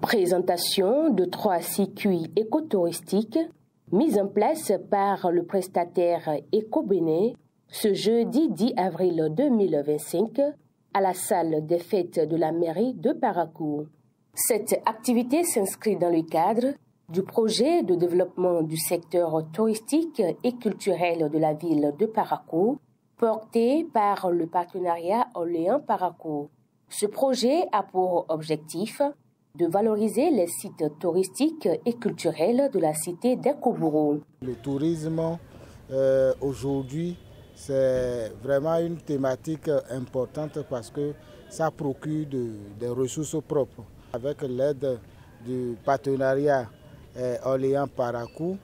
Présentation de 3 circuits écotouristiques mis en place par le prestataire Ecobénin ce jeudi 10 avril 2025 à la salle des fêtes de la mairie de Parakou. Cette activité s'inscrit dans le cadre du projet de développement du secteur touristique et culturel de la ville de Parakou, porté par le partenariat Orléans-Parakou. Ce projet a pour objectif de valoriser les sites touristiques et culturels de la cité d'Ekobourou. Le tourisme, aujourd'hui, c'est vraiment une thématique importante parce que ça procure des ressources propres. Avec l'aide du partenariat Orléans-Parakou,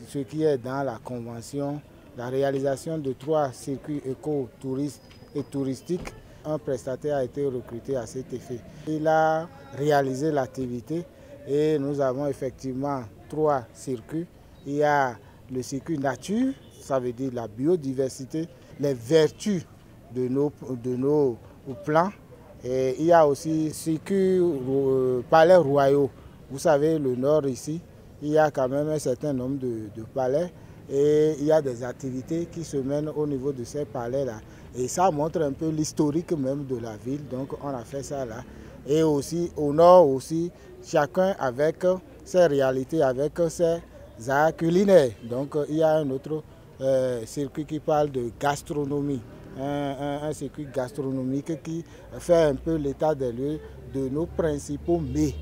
ce qui est dans la convention, la réalisation de 3 circuits éco-touristes et touristiques, un prestataire a été recruté à cet effet. Il a réalisé l'activité et nous avons effectivement 3 circuits. Il y a le circuit nature, ça veut dire la biodiversité, les vertus de nos plants. Et il y a aussi le circuit palais royaux. Vous savez, le nord ici, il y a quand même un certain nombre de palais et il y a des activités qui se mènent au niveau de ces palais-là. Et ça montre un peu l'historique même de la ville, donc on a fait ça là. Et aussi au nord aussi, chacun avec ses réalités, avec ses arts culinaires. Donc il y a un autre circuit qui parle de gastronomie, un circuit gastronomique qui fait un peu l'état des lieux de nos principaux mets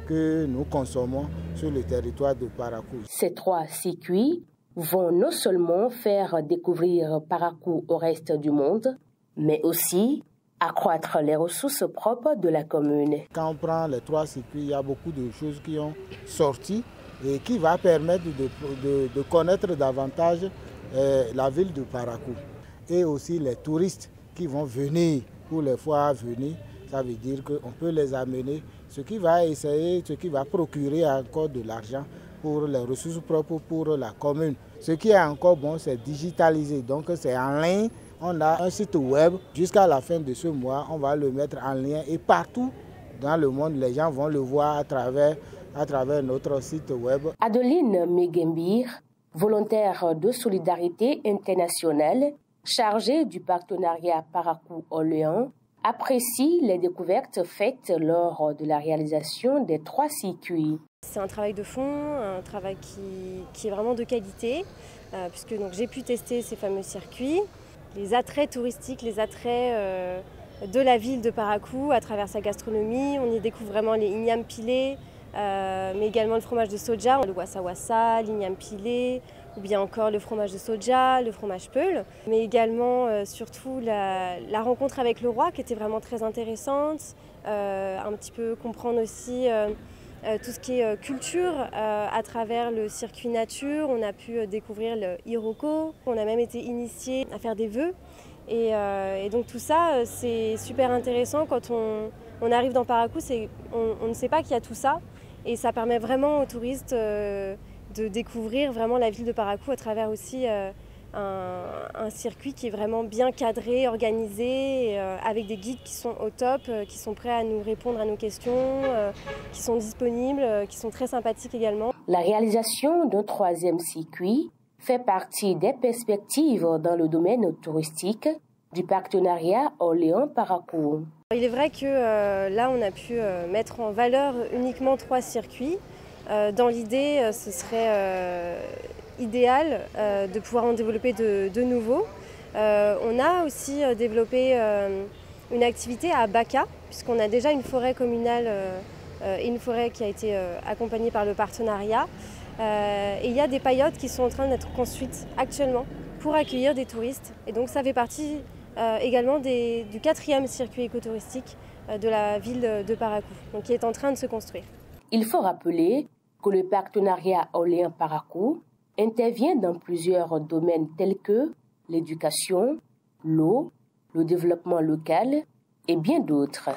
que nous consommons sur le territoire de Parakou. Ces 3 circuits vont non seulement faire découvrir Parakou au reste du monde, mais aussi accroître les ressources propres de la commune. Quand on prend les 3 circuits, il y a beaucoup de choses qui ont sorti et qui va permettre de connaître davantage la ville de Parakou. Et aussi les touristes qui vont venir pour les fois à venir, ça veut dire qu'on peut les amener, ce qui va procurer encore de l'argent pour les ressources propres pour la commune. Ce qui est encore bon, c'est digitalisé, donc c'est en ligne. On a un site web, jusqu'à la fin de ce mois, on va le mettre en lien et partout dans le monde, les gens vont le voir à travers notre site web. Adeline Megembir, volontaire de solidarité internationale, chargée du partenariat Parakou-Orléans, apprécie les découvertes faites lors de la réalisation des 3 circuits. C'est un travail de fond, un travail qui est vraiment de qualité, puisque j'ai pu tester ces fameux circuits. Les attraits touristiques, les attraits de la ville de Parakou à travers sa gastronomie. On y découvre vraiment les ignames pilés, mais également le fromage de soja, le wassa wassa, l'igname pilé, ou bien encore le fromage de soja, le fromage peul. Mais également, surtout, la rencontre avec le roi qui était vraiment très intéressante. Un petit peu comprendre aussi tout ce qui est culture à travers le circuit nature. On a pu découvrir le Iroko, on a même été initié à faire des vœux. Et donc tout ça, c'est super intéressant quand on arrive dans Parakou, on ne sait pas qu'il y a tout ça. Et ça permet vraiment aux touristes de découvrir vraiment la ville de Parakou à travers aussi un circuit qui est vraiment bien cadré, organisé, avec des guides qui sont au top, qui sont prêts à nous répondre à nos questions, qui sont disponibles, qui sont très sympathiques également. La réalisation d'un 3e circuit fait partie des perspectives dans le domaine touristique du partenariat Orléans-Parakou. Il est vrai que là, on a pu mettre en valeur uniquement 3 circuits. Dans l'idée, ce serait idéal de pouvoir en développer de nouveaux. On a aussi développé une activité à Baka, puisqu'on a déjà une forêt communale et une forêt qui a été accompagnée par le partenariat. Et il y a des paillotes qui sont en train d'être construites actuellement pour accueillir des touristes. Et donc ça fait partie également du 4e circuit écotouristique de la ville de Parakou, donc qui est en train de se construire. Il faut rappeler que le partenariat Orléans-Parakou intervient dans plusieurs domaines tels que l'éducation, l'eau, le développement local et bien d'autres.